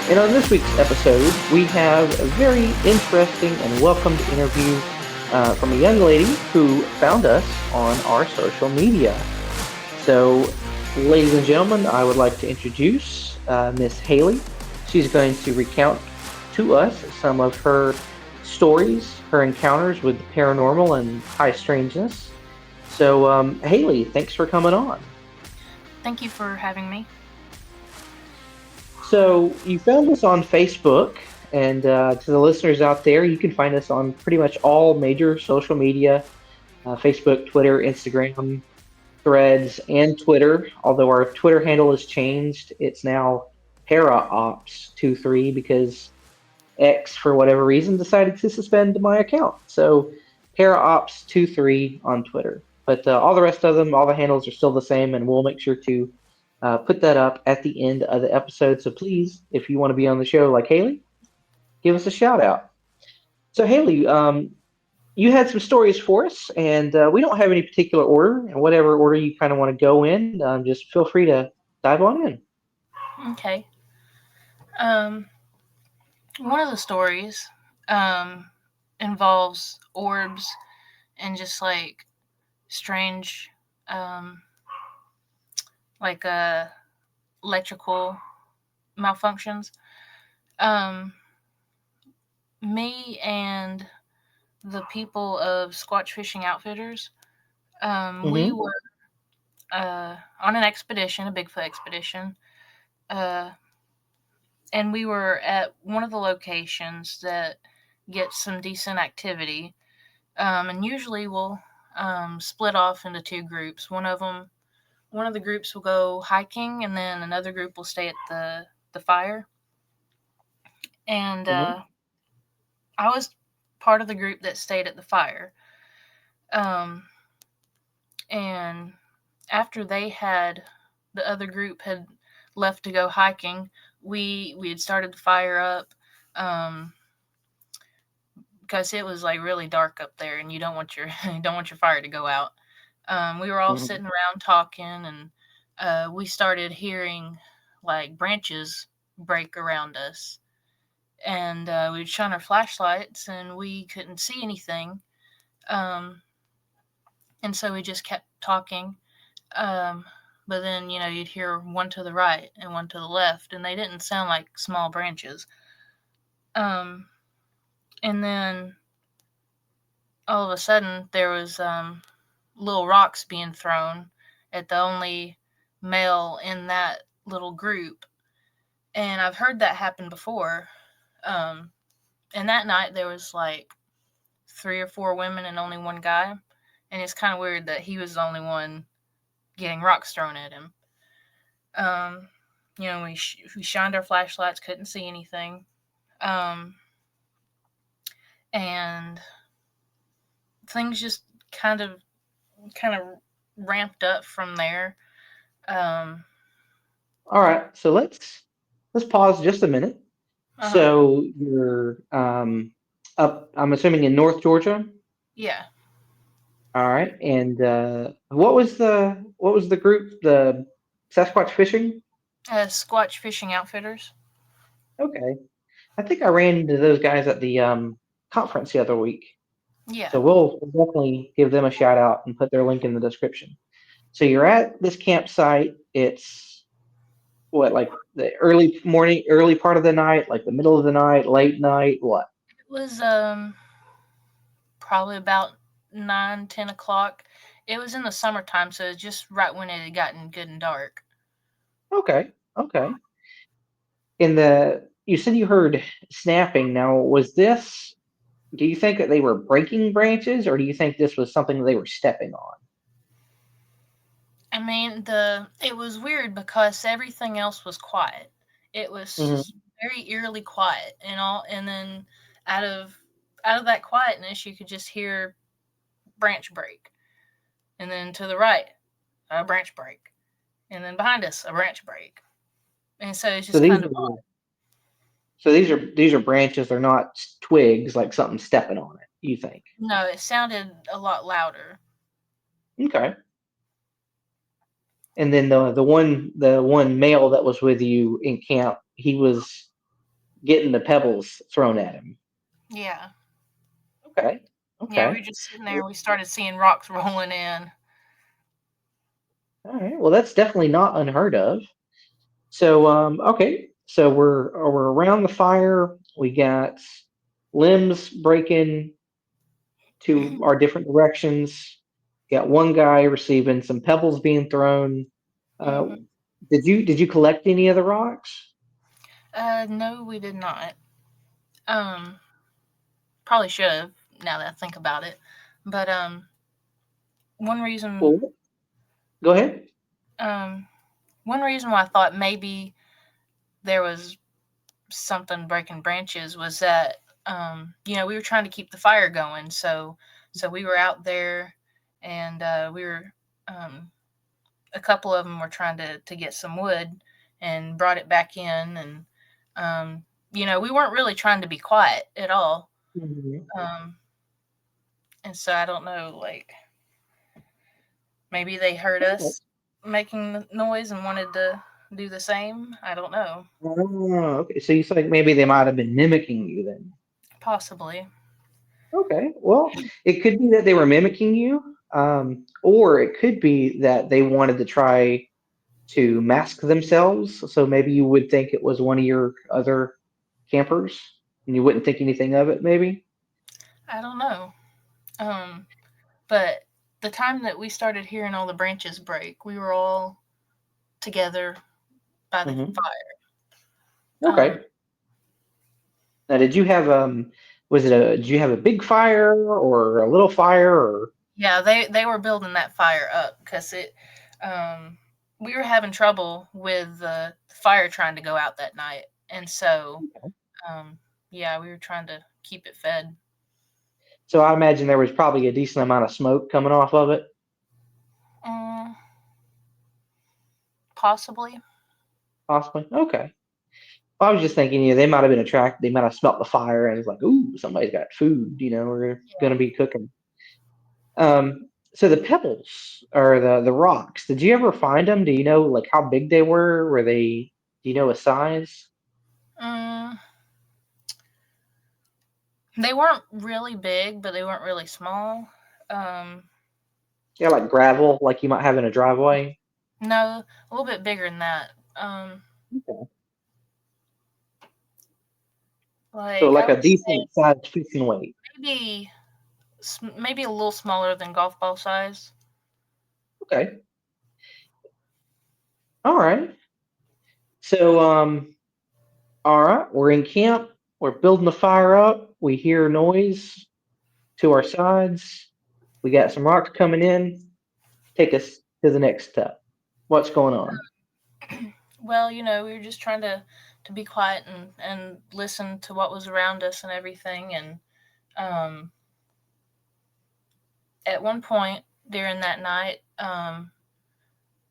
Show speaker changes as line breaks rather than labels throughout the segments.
And on this week's episode, we have a very interesting and welcomed interview from a young lady who found us on our social media. So, ladies and gentlemen, I would like to introduce Miss Haley. She's going to recount to us some of her stories, her encounters with the paranormal and high strangeness. So, Haley, thanks for coming on.
Thank you for having me.
So you found us on Facebook, and to the listeners out there, you can find us on pretty much all major social media: Facebook, Twitter, Instagram, Threads, and Twitter. Although our Twitter handle has changed, it's now ParaOps23 because X, for whatever reason, decided to suspend my account. So ParaOps23 on Twitter. But all the rest of them, all the handles are still the same, and we'll make sure to put that up at the end of the episode. So please, if you want to be on the show like Haley, give us a shout out. So Haley, you had some stories for us, and we don't have any particular order. And whatever order you kind of want to go in, just feel free to dive on in.
Okay. Um, One of the stories um, involves orbs and just like strange, um, like electrical malfunctions. Um, Me and the people of Squatch Fishing Outfitters, we
Mm-hmm.
were on an expedition, a Bigfoot expedition, uh, and we were at one of the locations that gets some decent activity. And usually we'll split off into two groups. One of the groups will go hiking, and then another group will stay at the fire. And
Mm-hmm.
I was part of the group that stayed at the fire. Um, and after the other group had left to go hiking, we had started the fire up. Um, because it was like really dark up there, and you don't want your you don't want your fire to go out. We were all
Mm-hmm.
sitting around talking, and we started hearing like branches break around us, and we'd shine our flashlights, and we couldn't see anything. Um, and so we just kept talking. Um, but then you'd hear one to the right and one to the left, and they didn't sound like small branches. Um, and then all of a sudden there was little rocks being thrown at the only male in that little group. And I've heard that happen before. Um, and that night there was like three or four women and only one guy. And it's kind of weird that he was the only one getting rocks thrown at him. Um, we shined our flashlights, couldn't see anything. Um, and things just kind of kind of ramped up from there. Um,
All right, so let's pause just a minute.
uh huh.
So you're up, I'm assuming in North Georgia.
Yeah.
All right, and what was the group? The Sasquatch Fishing.
Squatch Fishing Outfitters.
Okay, I think I ran into those guys at the conference the other week.
Yeah.
So we'll definitely give them a shout out and put their link in the description. So you're at this campsite. It's what, like the early morning, early part of the night, like the middle of the night, late night, what?
It was probably about 9, 10 o'clock. It was in the summertime, so it was just right when it had gotten good and dark.
Okay, okay. In the you said you heard snapping. Now, was this? Do you think that they were breaking branches, or do you think this was something they were stepping on?
I mean, the it was weird because everything else was quiet. It was
Hmm.
very eerily quiet, and then out of out of that quietness, you could just hear branch break, and then to the right, a branch break, and then behind us, a branch break, and so it's
So
just
these
kind
are
of odd.
these are branches. They're not twigs like something stepping on it. You think?
No, it sounded a lot louder.
Okay. And then the one male that was with you in camp, he was. getting the pebbles thrown at him.
Yeah.
Okay.
Yeah, we
Okay.
were just sitting there. We started seeing rocks rolling in.
All right. Well, that's definitely not unheard of. So, okay. So we're around the fire. We got limbs breaking to our different directions. Got one guy receiving some pebbles being thrown. Uh,
Hmm.
did you collect any of the rocks?
No, we did not. Um, Probably should have. Now that I think about it, but one reason,
Well, go ahead.
um, one reason why I thought maybe there was something breaking branches was that we were trying to keep the fire going, so we were out there, and we were a couple of them were trying to get some wood and brought it back in, and we weren't really trying to be quiet at all.
Mhm.
um, and so I don't know, like, maybe they heard
Okay.
us making the noise and wanted to do the same. I don't know.
Oh, okay. So you think maybe they might have been mimicking you then?
Possibly.
Okay. Well, it could be that they were mimicking you, or it could be that they wanted to try to mask themselves. So maybe you would think it was one of your other campers, and you wouldn't think anything of it. Maybe.
I don't know. Um, but the time that we started hearing all the branches break, we were all together by the
Hmm.
fire. Um,
Okay. Now, did you have was it a did you have a big fire or a little fire or?
yeah, they were building that fire up because um, we were having trouble with the fire trying to go out that night, and so um, yeah, we were trying to keep it fed.
So I imagine there was probably a decent amount of smoke coming off of it.
Mm, possibly.
Possibly. Okay. Well, I was just thinking, they might have been attracted. They might have smelt the fire and it's like, ooh, somebody's got food. We're gonna be cooking. So the pebbles or the rocks. Did you ever find them? Do you know like how big they were? Were they? Do you know a size?
Mm, they weren't really big, but they weren't really small. Um,
Yeah, like gravel, like you might have in a driveway.
no, a little bit bigger than that.
Okay. So
Like I
like a
would say
decent sized fishing weight.
maybe maybe a little smaller than golf ball size.
Okay. All right. So all right, we're in camp. We're building the fire up. We hear noise to our sides. We got some rocks coming in. Take us to the next step. What's going on?
Well, we were just trying to be quiet and listen to what was around us and everything. And um, at one point during that night,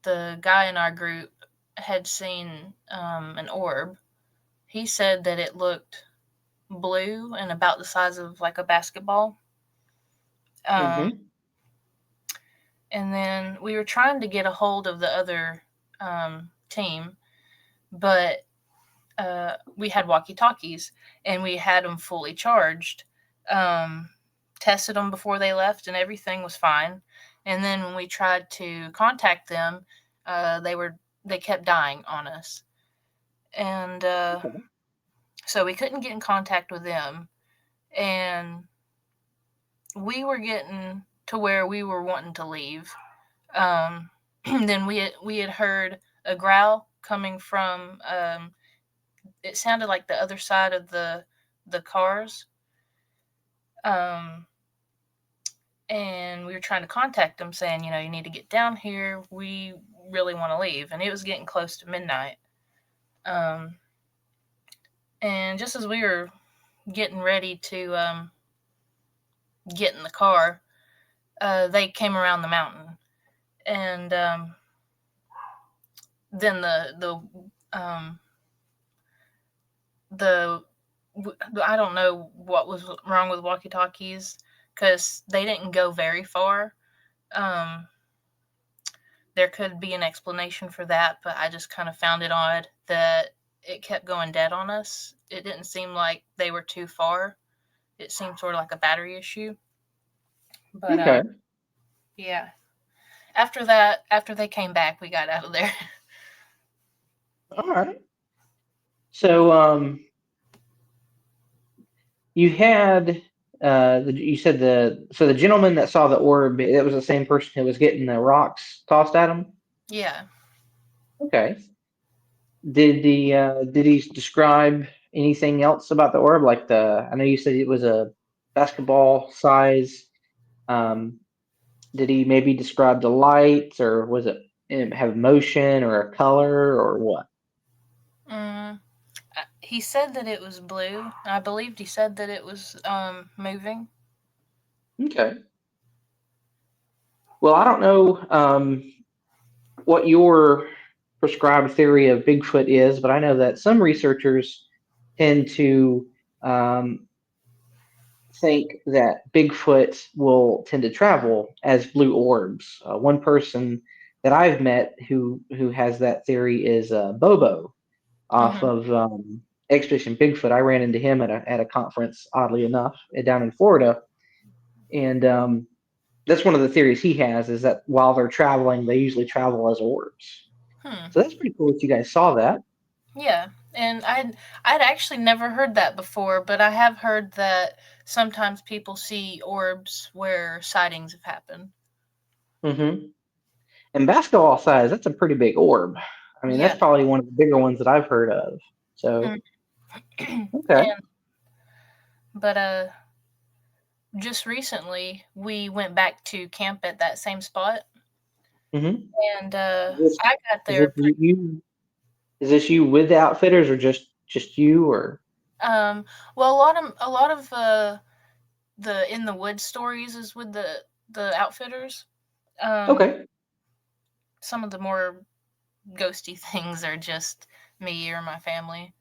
the guy in our group had seen an orb. He said that it looked blue and about the size of like a basketball. Um,
Mm-hmm.
and then we were trying to get a hold of the other team, but we had walkie talkies and we had them fully charged. Um, Tested them before they left, and everything was fine. And then when we tried to contact them, they kept dying on us, and so we couldn't get in contact with them. And we were getting to where we were wanting to leave. Um, then we had heard a growl coming from. It sounded like the other side of the cars. Um, and we were trying to contact them, saying, you need to get down here. We really want to leave, and it was getting close to midnight. Um, and just as we were getting ready to get in the car, they came around the mountain, and then the I don't know what was wrong with walkie talkies because they didn't go very far. Um, there could be an explanation for that, but I just kind of found it odd that it kept going dead on us. It didn't seem like they were too far. It seemed sort of like a battery issue. But
Okay.
yeah. After that, after they came back, we got out of there.
All right. So you had you said the gentleman that saw the orb, it was the same person who was getting the rocks tossed at him.
Yeah.
Okay. Did he describe anything else about the orb? Like I know you said it was a basketball size. Um, did he maybe describe the light, or was it have motion or a color or what?
Mm, he said that it was blue. I believed he said that it was moving.
Okay. Well, I don't know what your prescribed theory of Bigfoot is, but I know that some researchers tend to um, think that Bigfoot will tend to travel as blue orbs. One person that I've met who has that theory is Bobo off
Mm-hmm.
of Expedition Bigfoot. I ran into him at a conference, oddly enough, down in Florida, and that's one of the theories he has is that while they're traveling, they usually travel as orbs.
Hmm.
So that's pretty cool that you guys saw that.
Yeah, and I'd actually never heard that before, but I have heard that sometimes people see orbs where sightings have happened.
Hmm. And basketball size, that's a pretty big orb. I mean, that's
Yeah.
probably one of the bigger ones that I've heard of. So,
Mm.
okay.
And but just recently we went back to camp at that same spot,
Hmm.
and
Is this
I got
is
there
this
pretty.
is this you with the outfitters or just you or
Well, a lot of the in the woods stories is with the outfitters. Um,
okay.
some of the more ghosty things are just me or my family.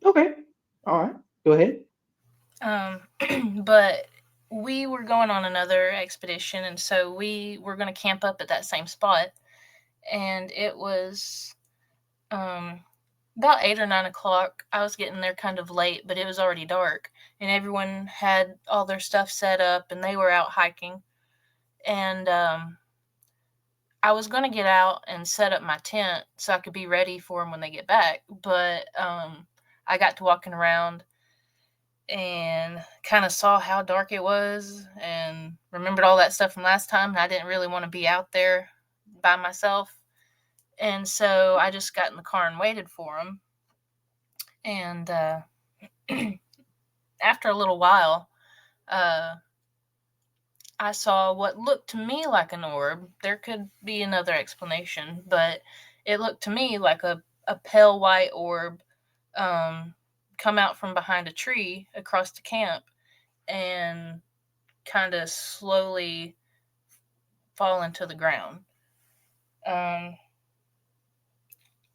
Okay. All right. Go ahead.
Um, but we were going on another expedition, and so we were going to camp up at that same spot. And it was um, about 8 or 9 o'clock. I was getting there kind of late, but it was already dark, and everyone had all their stuff set up, and they were out hiking. And I was going to get out and set up my tent so I could be ready for them when they get back. But I got to walking around and kind of saw how dark it was and remembered all that stuff from last time. And I didn't really want to be out there by myself. And so I just got in the car and waited for them. And after a little while, uh, I saw what looked to me like an orb. There could be another explanation, but it looked to me like a pale white orb um, come out from behind a tree across the camp and kind of slowly fall into the ground. Um,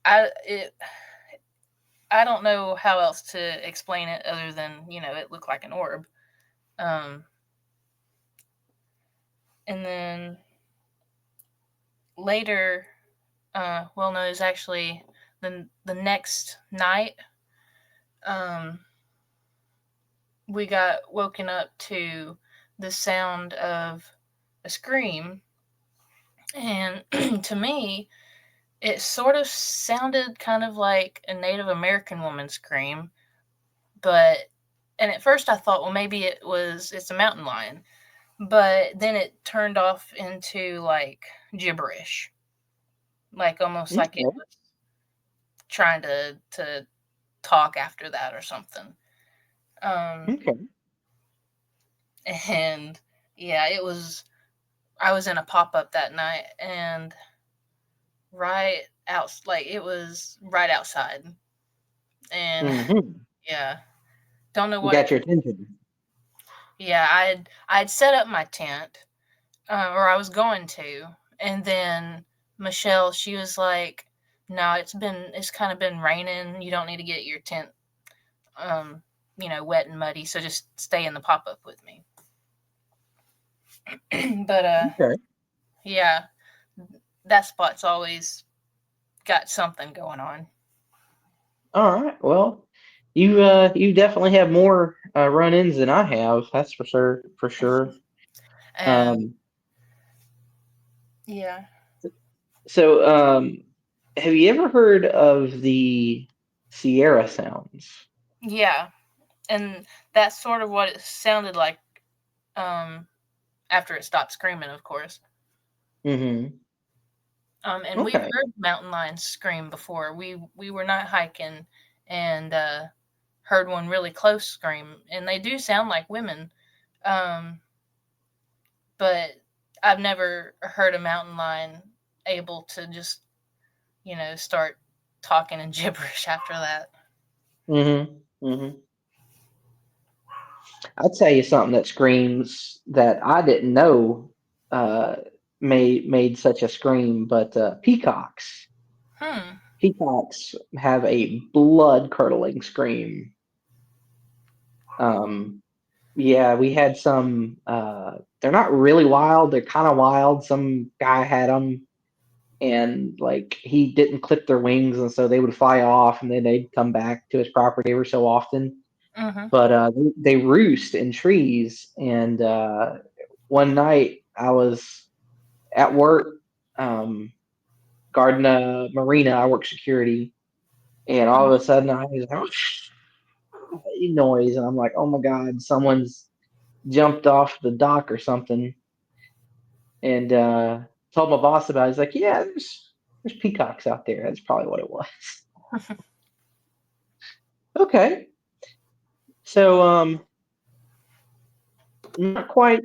I it I don't know how else to explain it other than it looked like an orb. Um, and then later, well, no, it was actually the next night. Um, we got woken up to the sound of a scream, and to me, it sort of sounded kind of like a Native American woman scream, but and at first I thought, well, maybe it's a mountain lion, but then it turned off into like gibberish, like almost like it
Okay.
was trying to talk after that or something. Um,
Okay.
and yeah, it was. I was in a pop up that night, and right out, like it was right outside, and
Hmm.
yeah, don't know
You
what it.
got your attention.
Yeah, I'd set up my tent, or I was going to, and then Michelle, she was like, "No, it's kind of been raining. You don't need to get your tent, um, wet and muddy. So just stay in the pop up with me." But
Okay.
yeah, that spot's always got something going on.
All right. Well, you definitely have more run-ins than I have. That's for sure. For sure.
And
Um,
yeah,
so, have you ever heard of the Sierra sounds?
yeah, and that's sort of what it sounded like um, after it stopped screaming, of course.
Mm-hmm.
And we've
Okay.
heard mountain lions scream before. We were not hiking and heard one really close scream, and they do sound like women. Um, but I've never heard a mountain lion able to just start talking in gibberish after that.
Mm-hmm. Mm-hmm. I'll tell you something that screams that I didn't know uh, made such a scream, but peacocks.
Hmm.
Peacocks have a blood curdling scream. Um, yeah, we had some. They're not really wild. They're kind of wild. Some guy had them, and like he didn't clip their wings, and so they would fly off, and then they'd come back to his property every so often.
Mm-hmm.
But they roost in trees, and one night I was at work, um, guarding a marina. I work security, and all of a sudden I hear noise, and I'm like, "Oh my god, someone's jumped off the dock or something." And told my boss about it. He's like, "Yeah, there's peacocks out there. That's probably what it was." Okay, so not quite.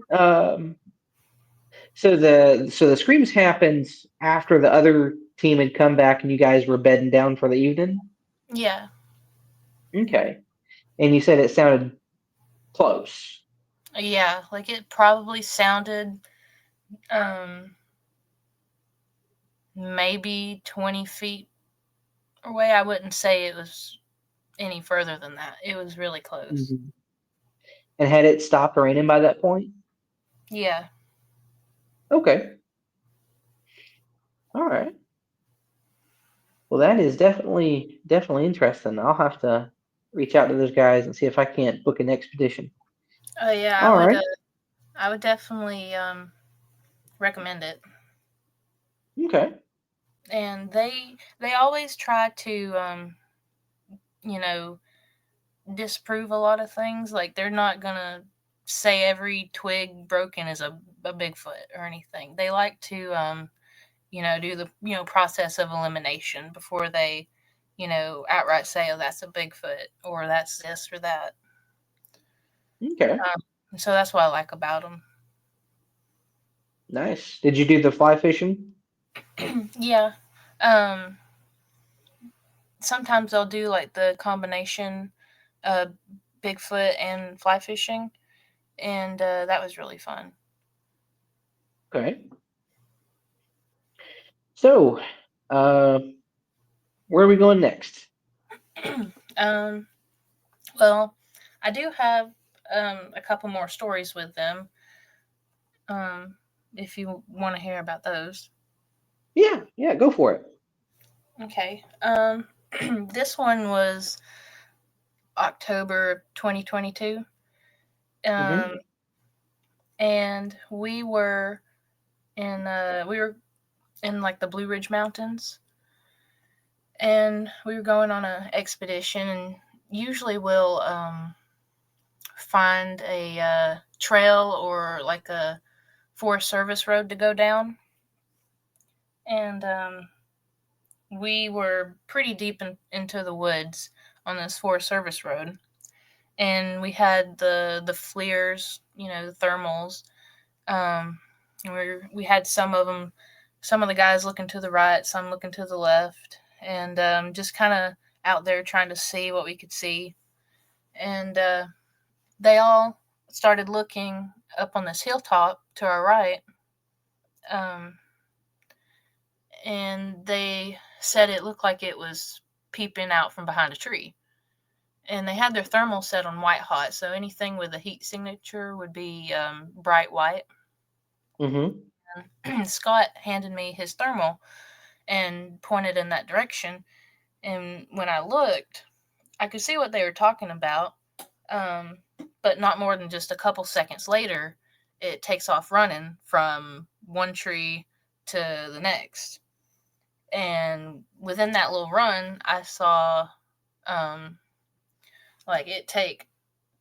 So the screams happened after the other team had come back and you guys were bedding down for the evening.
Yeah.
Okay, and you said it sounded close.
Yeah, like it probably sounded um maybe 20 feet away. I wouldn't say it was any further than that. It was really close.
Mhm. And had it stopped raining by that point?
Yeah.
Okay, all right. Well, that is definitely interesting. I'll have to reach out to those guys and see if I can't book an expedition.
Oh yeah,
All right.
I would definitely recommend it.
Okay.
And they always try to you know, disprove a lot of things. Like they're not going to say every twig broken is a Bigfoot or anything. They like to do the process of elimination before they outright say, oh, that's a Bigfoot or that's this or that.
Okay.
So that's what I like about
Nice. Did you do the fly fishing?
them. Yeah. Um, Sometimes they'll do like the combination uh, Bigfoot and fly fishing, and that was really fun.
Okay. So, uh, where are we going next?
um, well, I do have a couple more stories with them. Um, if you want to hear about those.
Yeah, yeah, go for it.
Okay. This one was October 2022. Um,
Mm-hmm.
and we were in like the Blue Ridge Mountains, and we were going on an expedition, and usually we'll find a trail or like a Forest Service road to go down, and we were pretty deep into the woods on this Forest Service road, and we had the FLIRs, the thermals. We had some of them, some of the guys looking to the right, some looking to the left, and just kind of out there trying to see what we could see. And they all started looking up on this hilltop to our right, um, and they said it looked like it was peeping out from behind a tree. And they had their thermal set on white hot, so anything with a heat signature would be bright white.
Mm-hmm.
Scott handed me his thermal and pointed in that direction. And when I looked, I could see what they were talking about, um, but not more than just a couple seconds later, it takes off running from one tree to the next. And within that little run, I saw um, like it take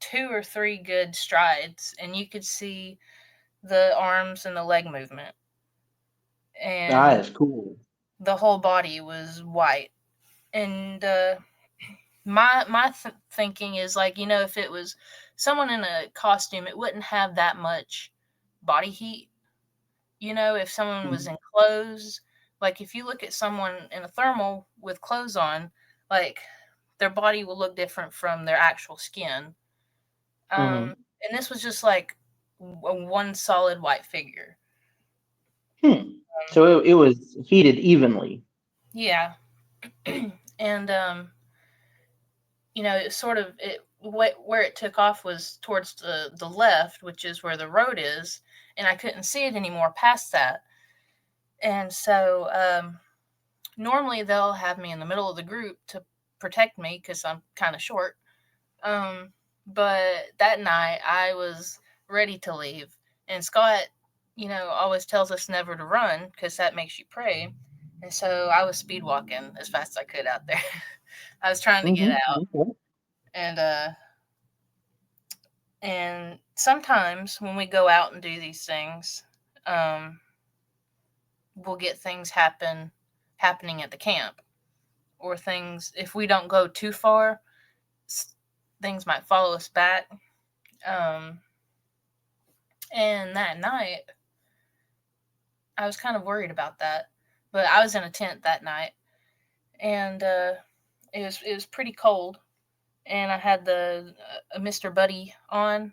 2 or 3 good strides, and you could see the arms and the leg movement,
That
and
is cool.
the whole body was white. And my thinking is like, if it was someone in a costume, it wouldn't have that much body heat. If someone was
Mhm.
in clothes, like if you look at someone in a thermal with clothes on, like their body will look different from their actual skin.
Mhm.
And this was just like one solid white figure.
Hmm. So it was heated evenly.
Yeah. And it sort of where it took off was towards the left, which is where the road is, and I couldn't see it anymore past that. And so normally they'll have me in the middle of the group to protect me because I'm kind of short. Um, but that night I was ready to leave, and Scott, always tells us never to run because that makes you pray. And so I was speed walking as fast as I could out there. I was trying to get
Mhm.
out,
Okay.
and sometimes when we go out and do these things, um, we'll get things happening at the camp, or things if we don't go too far, things might follow us back. Um, and that night, I was kind of worried about that, but I was in a tent that night, and it was pretty cold, and I had the Mr. Buddy on,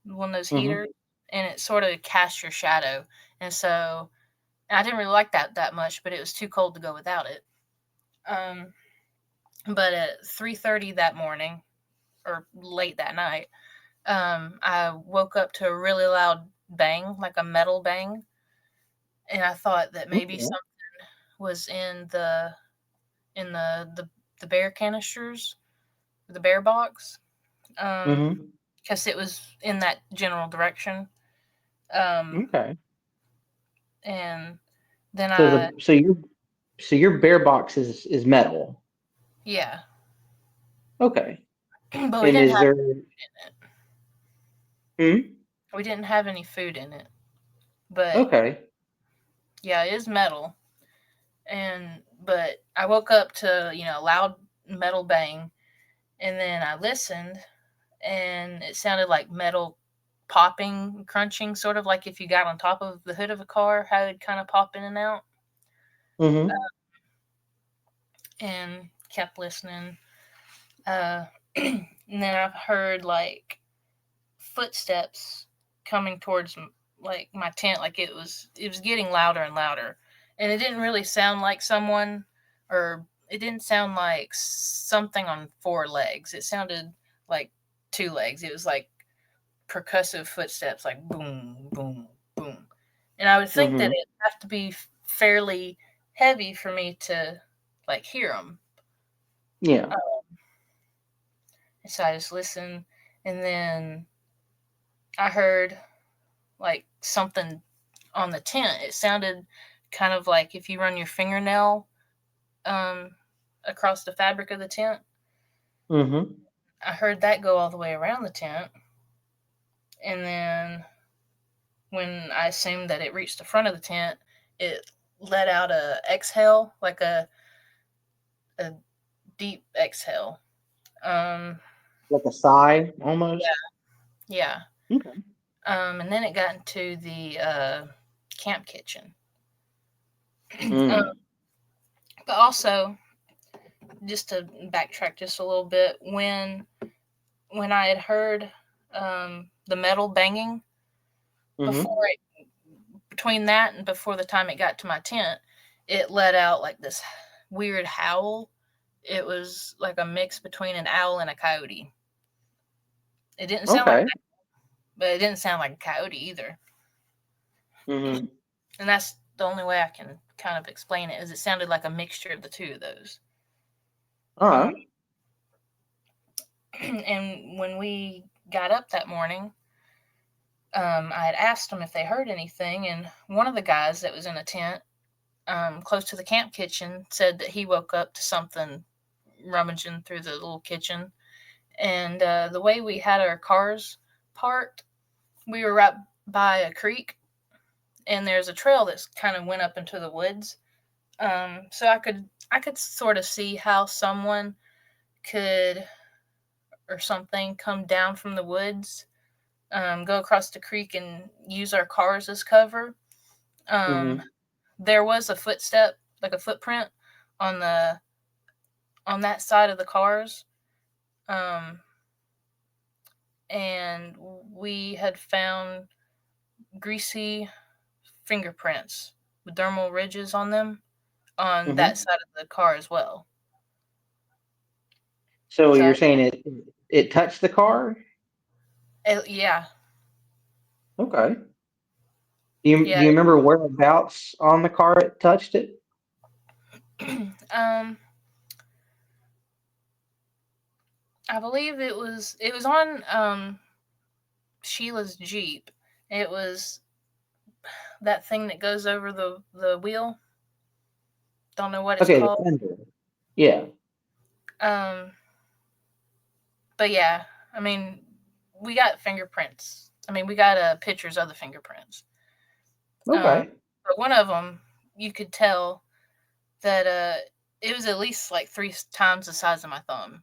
one of those
Mhm.
heaters, and it sort of casts your shadow, and so I didn't really like that much, but it was too cold to go without it. Um, but at 3:30 that morning, or late that night, I woke up to a really loud bang, like a metal bang, and I thought that maybe
Okay.
something was in the bear canisters, the bear box,
Mhm.
because it was in that general direction. Um,
Okay.
and then
So your bear box is metal.
yeah,
Okay.
but
And is there
it.
hmm?
We didn't have any food in it, but
Okay.
yeah, it is metal. And but I woke up to a loud metal bang, and then I listened, and it sounded like metal popping, crunching, sort of like if you got on top of the hood of a car, how it'd kind of pop in and out.
Mhm.
And kept listening. And then I've heard like footsteps coming towards like my tent, like it was getting louder and louder, and it didn't really sound like someone, or it didn't sound like something on 4 legs. It sounded like 2 legs. It was like percussive footsteps, like boom, boom, boom. And I would think that
Mhm.
it'd have to be fairly heavy for me to like hear them.
Yeah.
So I just listened, and then I heard like something on the tent. It sounded kind of like if you run your fingernail um, across the fabric of the tent.
Mhm.
I heard that go all the way around the tent, and then when I assumed that it reached the front of the tent, it let out a exhale, like a deep exhale. Um,
Like a sigh
yeah,
almost.
yeah.
Okay.
And then it got into the camp kitchen. um,
Mm.
but also, just to backtrack just a little bit, when I had heard the metal banging
Mhm.
before it, between that and before the time it got to my tent, it let out like this weird howl. It was like a mix between an owl and a coyote. It didn't sound like,
Okay.
but it didn't sound like a coyote either.
Mhm.
And that's the only way I can kind of explain it, is it sounded like a mixture of the two of those.
All
Um,
right.
And when we got up that morning, I had asked them if they heard anything, and one of the guys that was in a tent close to the camp kitchen said that he woke up to something rummaging through the little kitchen. And the way we had our cars parked, we were right by a creek, and there's a trail that's kind of went up into the woods. So I could sort of see how someone could or something come down from the woods, go across the creek and use our cars as cover. Um,
Mm-hmm.
there was a footstep, like a footprint, on the on that side of the cars, um, and we had found greasy fingerprints with dermal ridges on them on that
Mm-hmm.
side of the car as well.
So you're
So
saying it touched the car?
yeah,
Okay. Do you
yeah.
remember whereabouts on the car it touched it?
um, I believe it was on Sheila's Jeep. It was that thing that goes over the wheel. Don't know what it's
Okay, the
called.
fender. Yeah.
Um, but yeah, I mean, we got fingerprints. I mean, we got pictures of the fingerprints. Um,
Okay.
but one of them, you could tell that it was at least like three times the size of my thumb.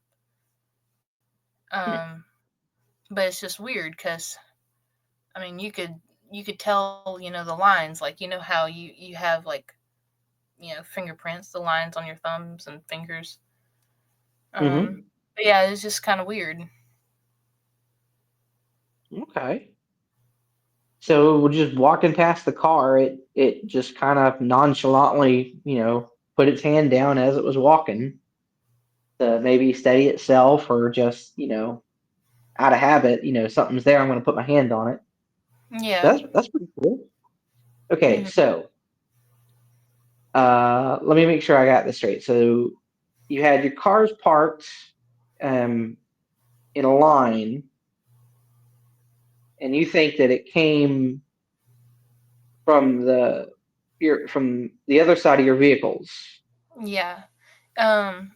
Hmm.
Um, but it's just weird because I mean, you could tell the lines, like how you have like fingerprints, the lines on your thumbs and fingers. Um,
Mm-hmm.
but yeah, it's just kind of weird.
Okay. So just walking past the car, it just kind of nonchalantly, put its hand down as it was walking to maybe steady itself or just, out of habit, something's there, I'm going to put my hand on it.
Yeah.
That's pretty cool. Okay,
Mhm.
so let me make sure I got this straight. So you had your cars parked um, in a line, and you think that it came from the other side of your vehicles.
Yeah. Um,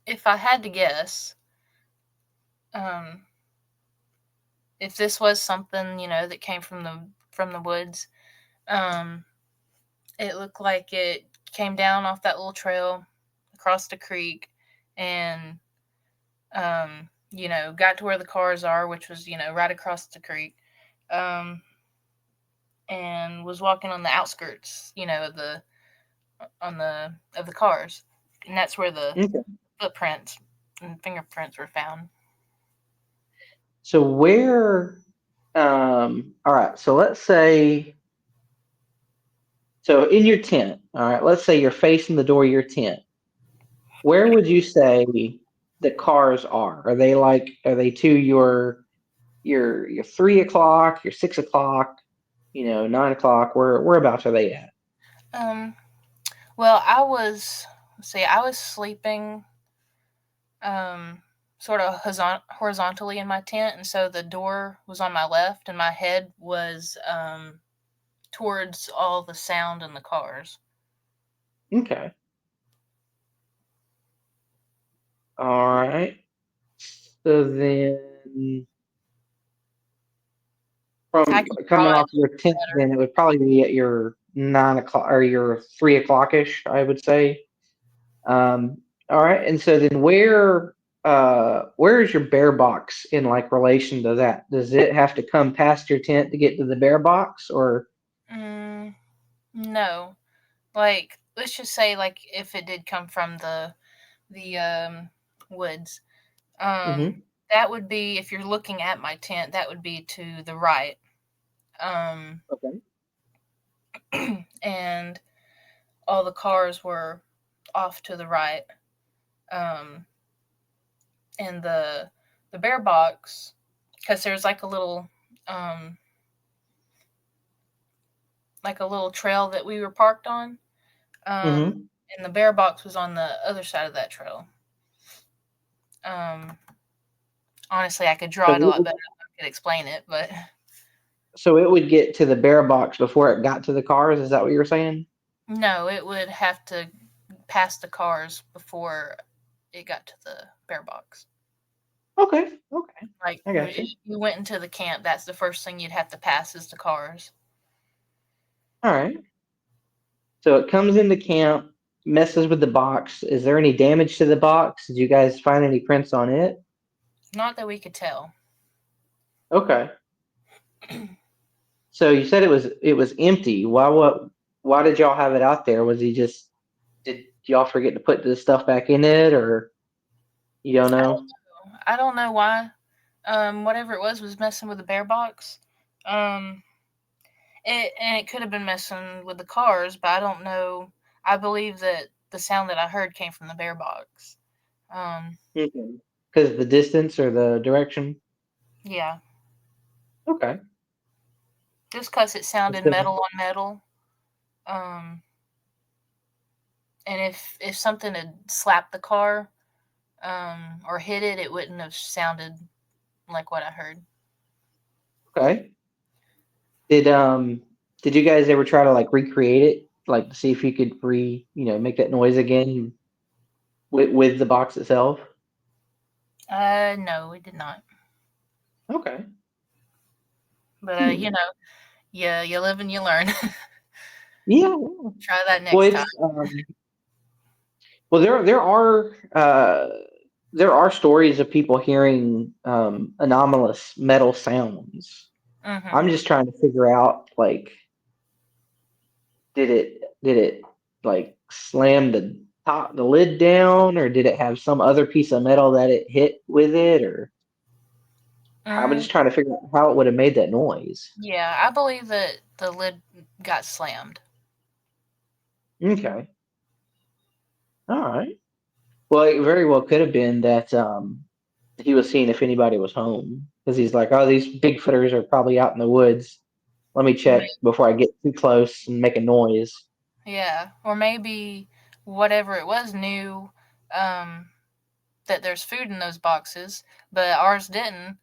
if I had to guess, um, if this was something that came from the woods, um, it looked like it came down off that little trail across the creek, and got to where the cars are, which was right across the creek, um, and was walking on the outskirts, of the cars, and that's where the
Okay.
footprints and fingerprints were found.
So where all right, so let's say so in your tent, all right, let's say you're facing the door of your tent. Where would you say the cars are? Are they to your 3 o'clock, your 6 o'clock, 9 o'clock? Whereabouts are they at?
Um, well, I was sleeping um, sort of horizontally in my tent, and so the door was on my left, and my head was towards all the sound in the cars.
Okay. All right. So then
I
from
can
coming
draw it
off your tent,
better.
then it would probably be at your 9 o'clock or your 3 o'clock ish, I would say. All right, and so then where is your bear box in like relation to that? Does it have to come past your tent to get to the bear box, or?
Mm, no, like let's just say like if it did come from the woods,
Hmm.
that would be if you're looking at my tent, that would be to the right. Um,
Okay.
and all the cars were off to the right. Um, and the bear box, because there's um like a little trail that we were parked on. Um,
Hmm.
and the bear box was on the other side of that trail. Um, Honestly, I could
So
draw it a
it
lot
would,
better if I could explain it, but
so it would get to the bear box before it got to the cars. Is that what you were saying?
no, it would have to pass the cars before it got to the bear box.
Okay, okay,
Like
I got
if
you.
you went into the camp, that's the first thing you'd have to pass is the cars.
All right. So it comes into camp, messes with the box. Is there any damage to the box? Did you guys find any prints on it?
Not that we could tell.
Okay. So you said it was empty. Why did y'all have it out there? Was he just did y'all forget to put the stuff back in it, or you don't
I
know?
don't know. I don't know why. Whatever it was messing with the bear box. Um, it could have been messing with the cars, but I don't know. I believe that the sound that I heard came from the bear box. Um,
Because the distance or the direction.
yeah,
Okay.
just because it sounded
So-
metal on metal. Um, and if something had slapped the car, or hit it, it wouldn't have sounded like what I heard.
Okay. Did um did you guys ever try to like recreate it, like to see if you could make that noise again with the box itself?
No, we did not.
Okay.
But
Hmm.
yeah, you live and you learn.
Yeah.
Try that
Well,
next time.
there are stories of people hearing anomalous metal sounds.
Hmm.
I'm just trying to figure out like did it like slam the lid down, or did it have some other piece of metal that it hit with it, or I'm
Mm,
just trying to figure out how it would have made that noise.
yeah, I believe that the lid got slammed.
Okay. All right. Well, it very well could have been that he was seeing if anybody was home because he's like, oh, these Bigfooters are probably out in the woods. Let me check before I get too close and make a noise.
Yeah, or maybe whatever it was knew um, that there's food in those boxes, but ours didn't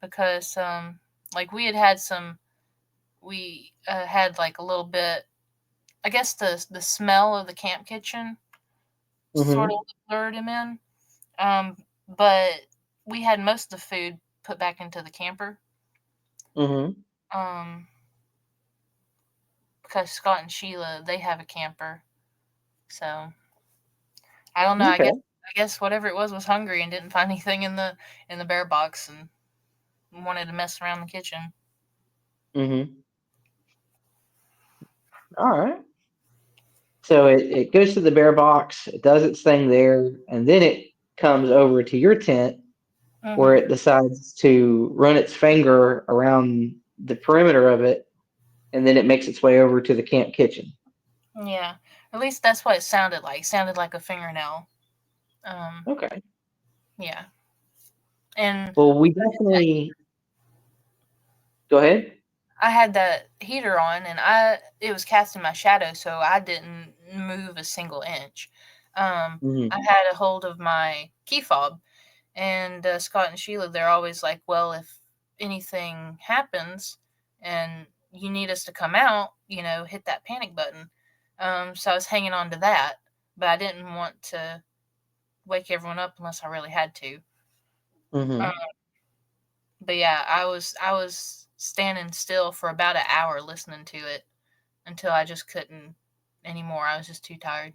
because like we had like a little bit. I guess the smell of the camp kitchen sort
Mm-hmm.
of lured him in. But we had most of the food put back into the camper.
Mm-hmm.
Um, because Scott and Sheila they have a camper, so I don't know.
Okay.
I guess whatever it was hungry and didn't find anything in the bear box and wanted to mess around the kitchen.
Mm-hmm. All right. So it goes to the bear box, it does its thing there, and then it comes over to your tent where
Hmm.
it decides to run its finger around the perimeter of it, and then it makes its way over to the camp kitchen.
Yeah, at least that's what it sounded like. It sounded like a fingernail. Um,
Okay.
yeah, and
Well, we definitely go ahead.
I had that heater on, and I it was casting my shadow, so I didn't move a single inch. I
Mm-hmm.
had a hold of my key fob, and Scott and Sheila, they're always like, "Well, if anything happens and you need us to come out, hit that panic button." So I was hanging on to that, but I didn't want to wake everyone up unless I really had to. Um,
Mm-hmm.
but yeah, I was standing still for about an hour listening to it until I just couldn't anymore. I was just too tired.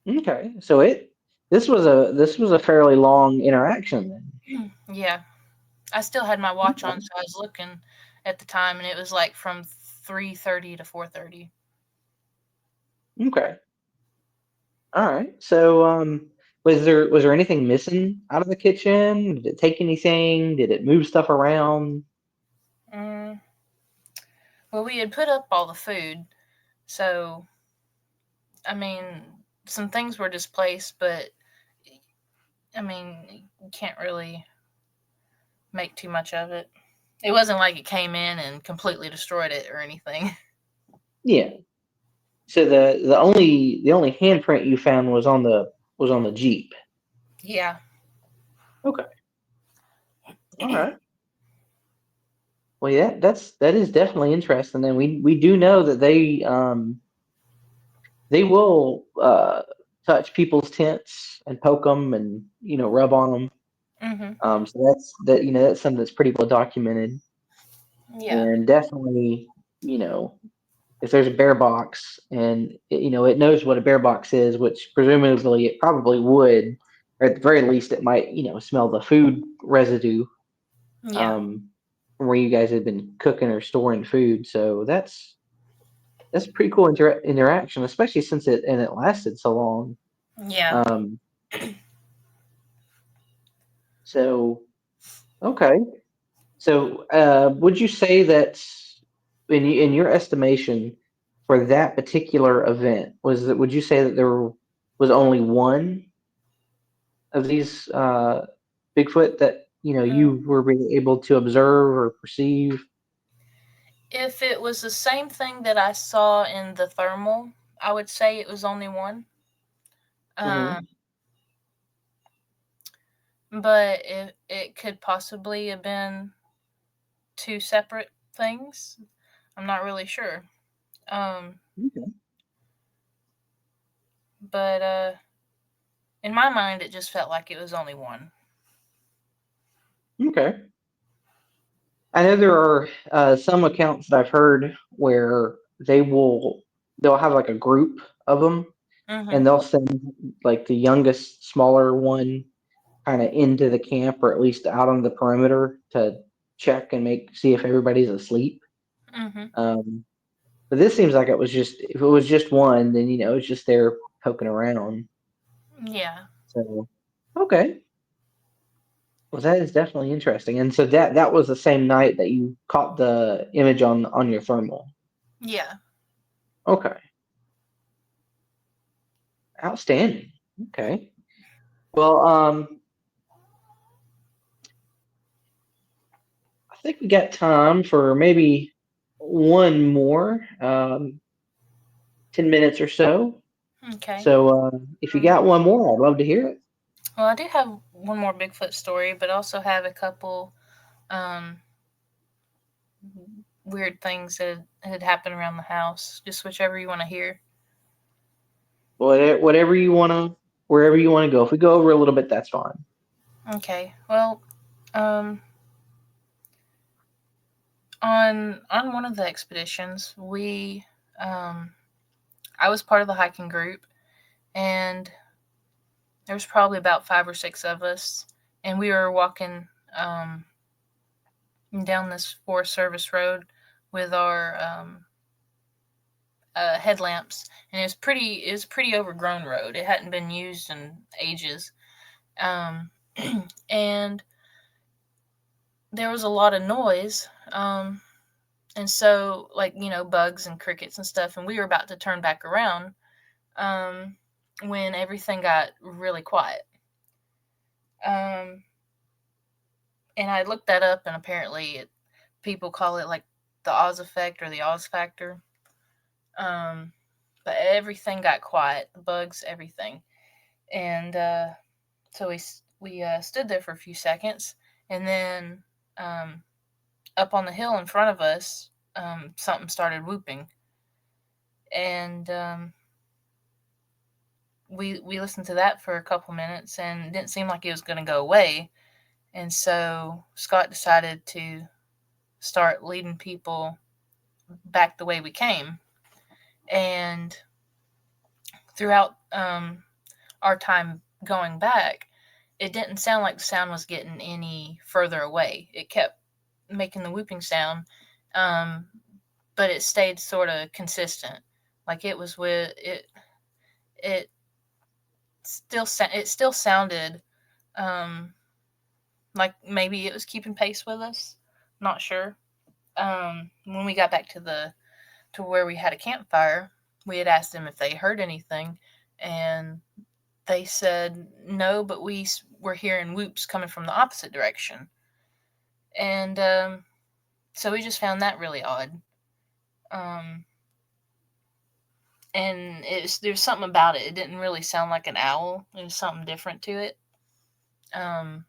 Okay. So this was a fairly long interaction then.
Yeah, I still had my watch on, so I was looking at the time, and it was like from 3:30 to 4:30.
Okay. All right. So was there anything missing out of the kitchen? Did it take anything? Did it move stuff around?
Mm, well, we had put up all the food, so I mean, some things were displaced, but I mean, you can't really make too much of it. It wasn't like it came in and completely destroyed it or anything.
Yeah. So the only handprint you found was on the Jeep.
Yeah.
Okay. All right. Well, yeah, that is definitely interesting, and we do know that they will touch people's tents and poke them and rub on them.
Mm-hmm.
So that's something that's pretty well documented,
Yeah.
and definitely you know if there's a bear box and it knows what a bear box is, which presumably it probably would, or at the very least it might smell the food residue
Yeah.
um, from where you guys had been cooking or storing food. So that's pretty cool interaction, especially since it lasted so long.
Yeah.
Um, so okay, so would you say that in your estimation for that particular event would you say that there was only one of these Bigfoot that
Mm.
you were really able to observe or perceive?
If it was the same thing that I saw in the thermal, I would say it was only one.
Hmm.
Um, but it could possibly have been two separate things. I'm not really sure. Um,
Okay.
but in my mind, it just felt like it was only one.
Okay. I know there are some accounts that I've heard where they'll have like a group of them,
Mm-hmm.
and they'll send like the youngest, smaller one kind of into the camp or at least out on the perimeter to check and see if everybody's asleep.
Mm-hmm.
Um, but this seems like if it was just one, then it's just there poking around.
Yeah.
So okay, well that is definitely interesting. And so that was the same night that you caught the image on your thermal.
Yeah.
Okay, outstanding. Okay, well I think we got time for maybe one more 10 minutes or so.
Okay.
So if you got one more, I'd love to hear it.
Well, I do have one more Bigfoot story, but also have a couple um, weird things that had happened around the house. Just whichever you want to hear.
Whatever you wanna, wherever you wanna go. If we go over a little bit, that's fine.
Okay. Well, um, on one of the expeditions, um, I was part of the hiking group, and there was probably about 5 or 6 of us, and we were walking down this Forest Service road with our headlamps, and it was a pretty overgrown road. It hadn't been used in ages, um, and there was a lot of noise. And so, like, bugs and crickets and stuff, and we were about to turn back around um, when everything got really quiet. Um, and I looked that up, and apparently, people call it like the Oz effect or the Oz factor. Um, but everything got quiet, the bugs, everything, and so we stood there for a few seconds, and then um, up on the hill in front of us, something started whooping, and we listened to that for a couple minutes, and it didn't seem like it was going to go away. And so Scott decided to start leading people back the way we came. And throughout our time going back, it didn't sound like the sound was getting any further away. It kept making the whooping sound, um, but it stayed sort of consistent. Like it was with it. It still sounded um, like maybe it was keeping pace with us. Not sure. When we got back to where we had a campfire, we had asked them if they heard anything, and they said no, but we were hearing whoops coming from the opposite direction, and so we just found that really odd. Um, and there's something about it. It didn't really sound like an owl. There was something different to it. Um,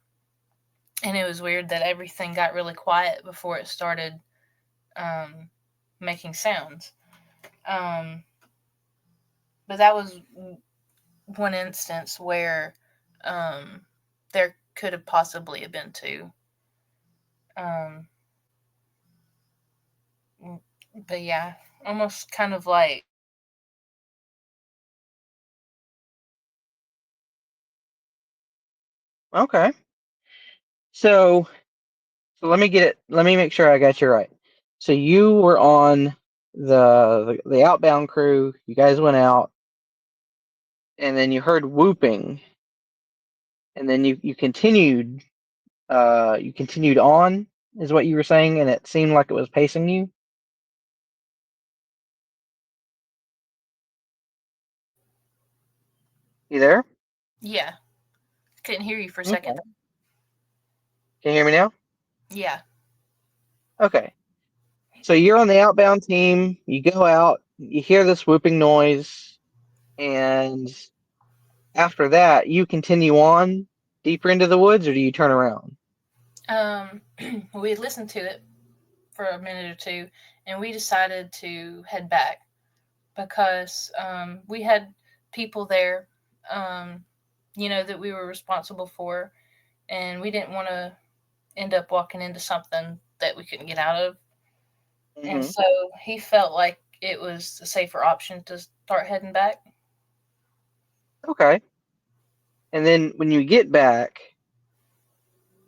and it was weird that everything got really quiet before it started um, making sounds. Um, but that was one instance where um, there could have possibly have been two. Um, but yeah, almost kind of like
Okay. So, so let me make sure I got you right. So you were on the outbound crew. You guys went out, and then you heard whooping, and then you continued on, is what you were saying, and it seemed like it was pacing you. You there?
yeah. Couldn't hear you for a second.
Okay. Can you hear me now?
Yeah.
Okay. So you're on the outbound team. You go out. You hear this whooping noise, and after that, you continue on deeper into the woods, or do you turn around?
Um, we had listened to it for a minute or two, and we decided to head back because we had people there, um, that we were responsible for, and we didn't want to end up walking into something that we couldn't get out of. And
Hmm.
so he felt like it was a safer option to start heading back.
Okay. And then when you get back,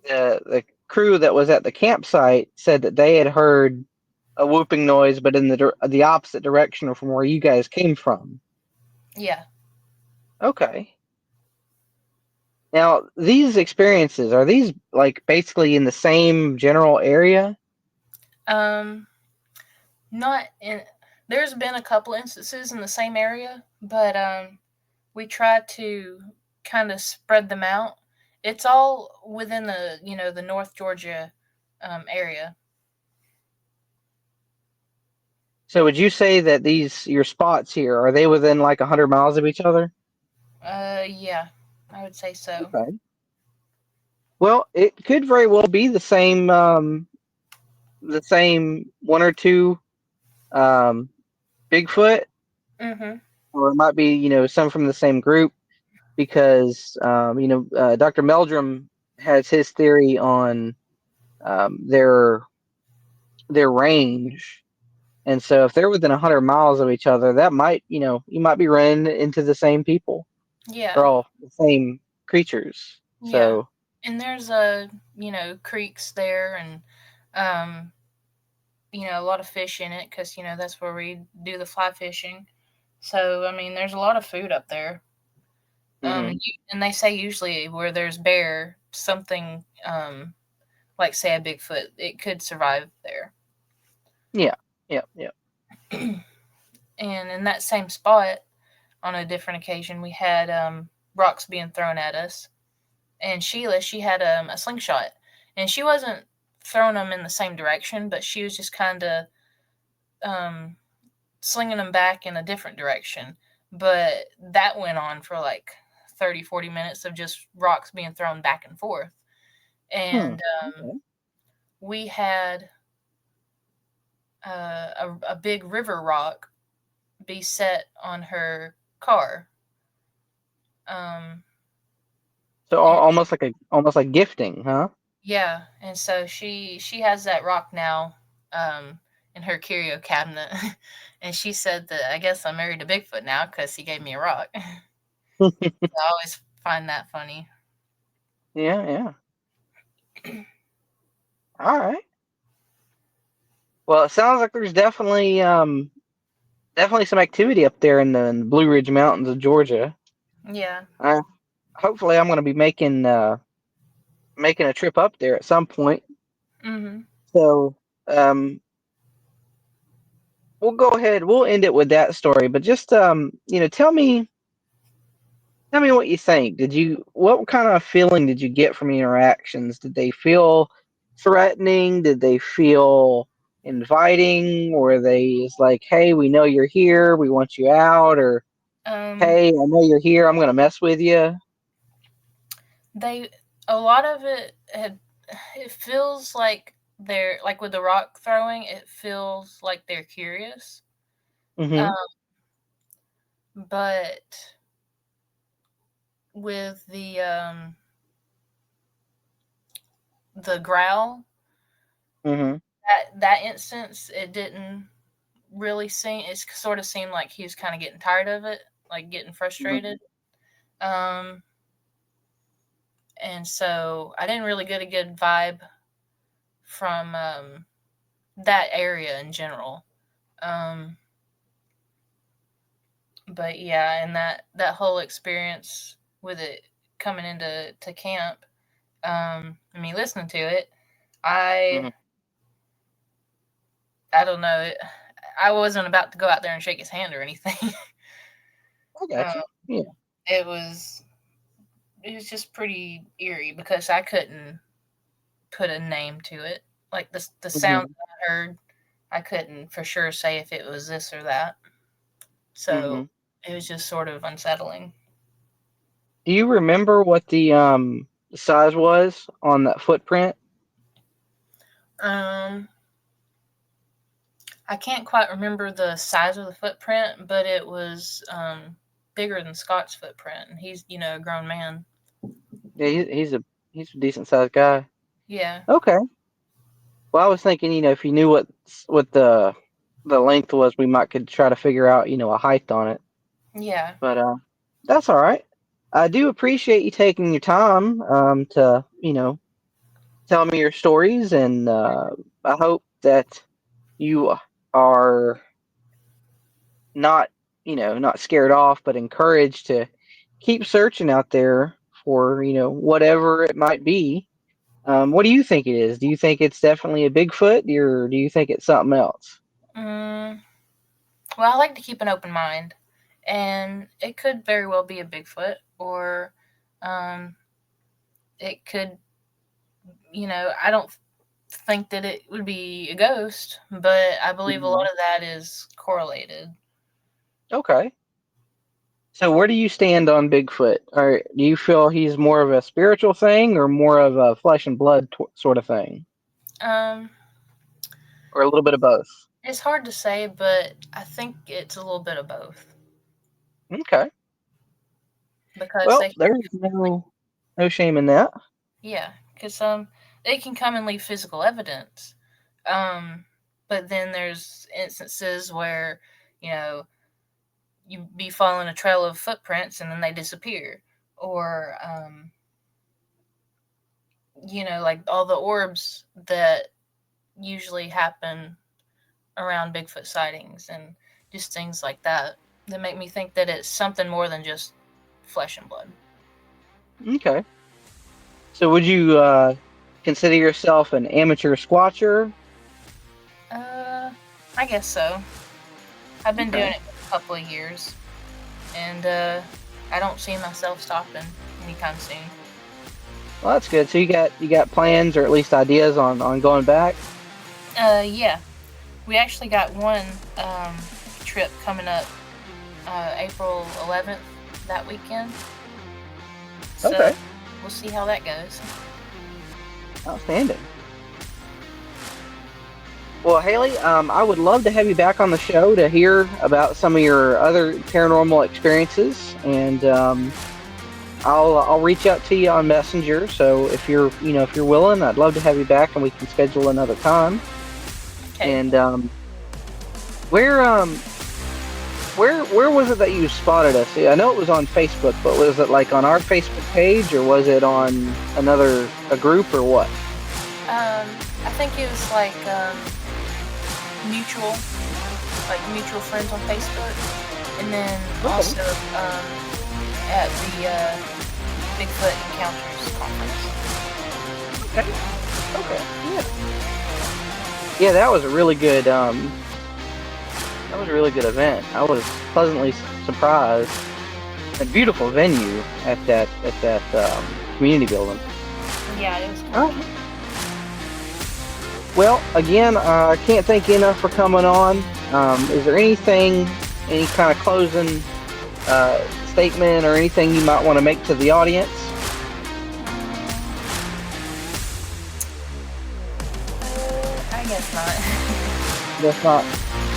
the crew that was at the campsite said that they had heard a whooping noise, but in the opposite direction from where you guys came from.
Yeah.
Okay. Now, these experiences, are these like basically in the same general area?
Um, not in. There's been a couple instances in the same area, but we try to kind of spread them out. It's all within the North Georgia area.
So would you say that these your spots here are they within like 100 miles of each other?
Yeah, I would say so.
Okay. Well, it could very well be the same one or two um, Bigfoot,
Mm-hmm.
or it might be some from the same group because Dr. Meldrum has his theory on their range. And so if they're within 100 miles of each other, that might, you might be running into the same people. They're
Yeah,
all the same creatures.
yeah.
So,
And there's creeks there, and um, a lot of fish in it because that's where we do the fly fishing. So I mean, there's a lot of food up there.
hmm,
And they say usually where there's bear, something like say a Bigfoot, it could survive there.
yeah, yeah, yeah.
And in that same spot, on a different occasion, we had rocks being thrown at us. And Sheila, she had a slingshot, and she wasn't throwing them in the same direction, but she was just kind of um, slinging them back in a different direction. But that went on for like 30, 40 minutes of just rocks being thrown back and forth.
Hmm.
And
Okay.
we had a big river rock be set on her car. Um,
So
and
almost like gifting, huh?
yeah, and so she has that rock now in her curio cabinet, and she said that I guess I'm married to Bigfoot now because he gave me a rock. I always find that funny.
Yeah, yeah. All right. Well, it sounds like there's definitely some activity up there in the Blue Ridge Mountains of Georgia.
Yeah.
Uh, Hopefully, I'm going to be making a trip up there at some point.
Mm-hmm.
So, um, we'll go ahead. We'll end it with that story. But just tell me what you think. What kind of feeling did you get from the interactions? Did they feel threatening? Did they feel inviting? Were they just like, hey, we know you're here, we want you out, or
Um,
hey, I know you're here, I'm gonna mess with you?
they a lot of it had. it feels like they're like with the rock throwing. It feels like they're curious,
Mm-hmm.
um, but with the growl,
Mm-hmm.
that instance, it didn't really seem. It sort of seemed like he was kind of getting tired of it, like getting
Mm-hmm.
frustrated. Um, and so I didn't really get a good vibe from that area in general. Um, but yeah, and that whole experience with it coming into to camp, I mean, listening to it,
Mm-hmm.
I I don't know, I wasn't about to go out there and shake his hand or anything.
I got
um,
you. Yeah.
it was it was just pretty eerie because I couldn't put a name to it. Like the sound
Mm-hmm.
that I heard, I couldn't for sure say if it was this or that.
Mm-hmm.
So it was just sort of unsettling.
Do you remember what the size was on that footprint?
Um, I can't quite remember the size of the footprint, but it was bigger than Scott's footprint, and he's a grown man.
Yeah, he's a decent sized guy.
Yeah,
Okay. Well, I was thinking, if you knew what the length was, we might could try to figure out, a height on it.
yeah.
But that's all right. I do appreciate you taking your time to, tell me your stories, and I hope that you are not, not scared off, but encouraged to keep searching out there for, whatever it might be. What do you think it is? Do you think it's definitely a Bigfoot, or do you think it's something else?
Mm, well, I like to keep an open mind, and it could very well be a Bigfoot, or um, it could. I don't think that it would be a ghost, but I believe a
Mhm.
lot of that is correlated.
Okay. So where do you stand on Bigfoot? Or do you feel he's more of a spiritual thing or more of a flesh and blood sort of thing,
Um,
or a little bit of both?
it's hard to say, but I think it's a little bit of both
Okay.
because
Well, there's no shame in that.
yeah, because they can come and leave physical evidence, um, but then there's instances where you know you be following a trail of footprints and then they disappear, or like all the orbs that usually happen around Bigfoot sightings and just things like that that make me think that it's something more than just flesh and blood.
Okay. So would you consider yourself an amateur squatcher?
Uh, I guess so. I've been doing
Okay.
it for a couple of years, and I don't see myself stopping anytime soon.
Well, that's good. So you got plans or at least ideas on going back?
Yeah, we actually got one trip coming up April 11th that weekend, so
Okay.
we'll see how that goes.
Outstanding. Well, Haley, I would love to have you back on the show to hear about some of your other paranormal experiences, and I'll reach out to you on Messenger. So if you're willing, I'd love to have you back, and we can schedule another time.
Okay.
And where where was it that you spotted us? I know it was on Facebook, but was it like on our Facebook page, or was it on a group, or what?
I think it was like mutual, mutual friends on Facebook, and then
Okay.
also at the Bigfoot Encounters conference.
Okay. Okay. Yeah. Yeah, that was a really good event. I was pleasantly surprised. A beautiful venue at that community building.
Yeah, it was
All
cool.
right. Well, again, I can't thank you enough for coming on. Is there any kind of closing statement or anything you might want to make to the audience?
I guess not.
Guess not.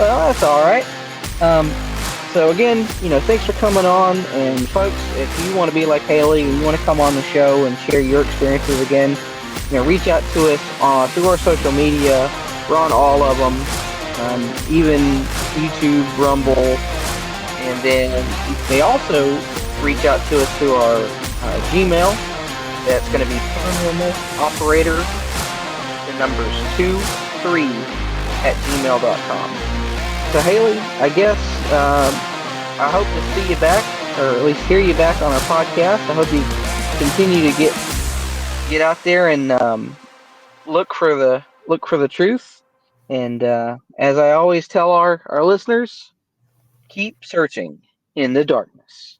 Well, that's all right. So again, thanks for coming on. And folks, if you want to be like Haley and you want to come on the show and share your experiences again, reach out to us through our social media. We're on all of them, even YouTube, Rumble, and then you may also reach out to us through our Gmail. That's going to be paranormal operator, the numbers 23 at gmail.com. So Haley, I guess I hope to see you back, or at least hear you back on our podcast. I hope you continue to get out there and look for the truth. And as I always tell our listeners, keep searching in the darkness.